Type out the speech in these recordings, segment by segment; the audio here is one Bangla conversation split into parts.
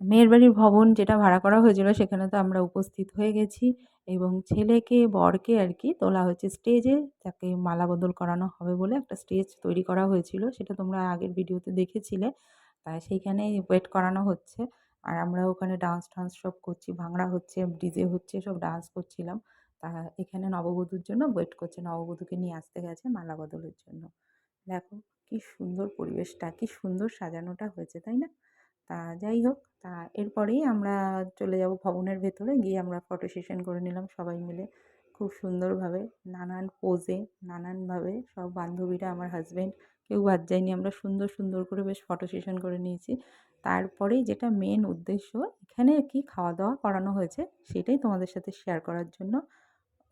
মেয়ের বাড়ির ভবন যেটা ভাড়া করা হয়েছিল সেখানে তো আমরা উপস্থিত হয়ে গেছি এবং ছেলেকে বরকে আর কি তোলা হয়েছে স্টেজে, তাকে মালা বদল করানো হবে বলে একটা স্টেজ তৈরি করা হয়েছিল, সেটা তোমরা আগের ভিডিওতে দেখেছিলে। তাই সেইখানেই ওয়েট করানো হচ্ছে। আর আমরা ওখানে ডান্স টান্স সব করছি, ভাংড়া হচ্ছে, ডিজে হচ্ছে, সব ডান্স করছিলাম। তা এখানে নববধূর জন্য ওয়েট করছে, নববধূকে নিয়ে আসতে গেছে মালা বদলের জন্য। দেখো কি সুন্দর পরিবেশটা, কি সুন্দর সাজানোটা হয়েছে, তাই না? তা যাই হোক, তা এরপরেই আমরা চলে যাব ভবনের ভেতরে, গিয়ে আমরা ফটো সেশন করে নিলাম সবাই মিলে খুব সুন্দরভাবে, নানান পোজে, নানানভাবে সব বান্ধবীরা, আমার হাজব্যান্ড, কেউ বাদ যায়নি। আমরা সুন্দর সুন্দর করে বেশ ফটো সেশন করে নিয়েছি। তারপরেই যেটা মেন উদ্দেশ্য, এখানে কি খাওয়া দাওয়া করানো হয়েছে সেটাই তোমাদের সাথে শেয়ার করার জন্য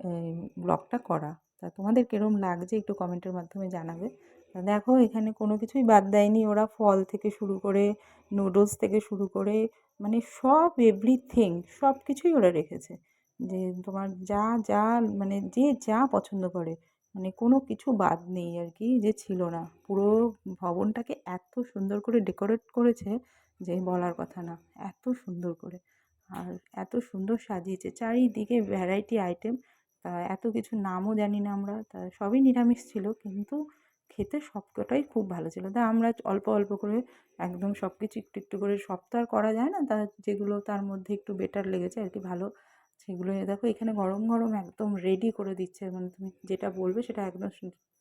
এই ব্লগটা করা। তা তোমাদের কিরম লাগছে একটু কমেন্টের মাধ্যমে জানাবে। তা দেখো এখানে কোনো কিছুই বাদ দেয়নি ওরা, ফল থেকে শুরু করে নুডলস থেকে শুরু করে মানে সব এভরিথিং সব কিছুই ওরা রেখেছে। যে তোমার যা যা মানে যে যা পছন্দ করে, মানে কোনো কিছু বাদ নেই আর কি যে ছিল না। পুরো ভবনটাকে এত সুন্দর করে ডেকোরেট করেছে যে বলার কথা না, এত সুন্দর করে। আর এত সুন্দর সাজিয়েছে, চারিদিকে ভ্যারাইটি আইটেম। তা এত কিছু নামও জানি না আমরা, তা সবই নিরামিষ ছিল কিন্তু খেতে সবকটাই খুব ভালো ছিল। তা আমরা অল্প অল্প করে একদম সব কিছু একটু একটু করে, সব তো আর করা যায় না, তা যেগুলো তার মধ্যে একটু বেটার লেগেছে আর কি ভালো, সেগুলো দেখো এখানে গরম গরম একদম রেডি করে দিচ্ছে, মানে তুমি যেটা বলবে সেটা একদম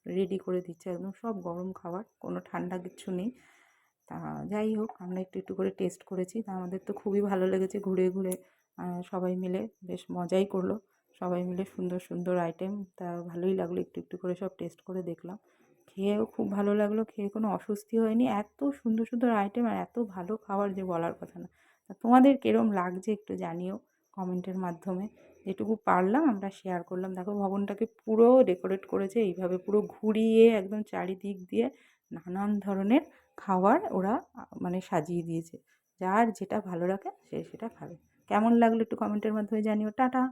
রেডি করে দিচ্ছে, একদম সব গরম খাবার, কোনো ঠান্ডা কিচ্ছু নেই। তা যাই হোক আমরা একটু একটু করে টেস্ট করেছি, তা আমাদের তো খুবই ভালো লেগেছে। ঘুরে ঘুরে সবাই মিলে বেশ মজাই করলো, সবাই মিলে সুন্দর সুন্দর আইটেম, তা ভালোই লাগলো, একটু একটু করে সব টেস্ট করে দেখলাম। খেয়েও খুব ভালো লাগলো, খেয়ে কোনো অস্বস্তি হয়নি, এত সুন্দর সুন্দর আইটেম আর এত ভালো খাবার যে বলার কথা না। তা তোমাদের কিরম লাগছে একটু জানিও কমেন্টের মাধ্যমে। যেটুকু পারলাম আমরা শেয়ার করলাম। দেখো ভবনটাকে পুরো ডেকোরেট করেছে এইভাবে, পুরো ঘুরিয়ে একদম চারিদিক দিয়ে নানান ধরনের খাবার ওরা মানে সাজিয়ে দিয়েছে। যার যেটা ভালো লাগে সে সেটা খাবে। কেমন লাগলো একটু কমেন্টের মাধ্যমে জানিও। টাটা।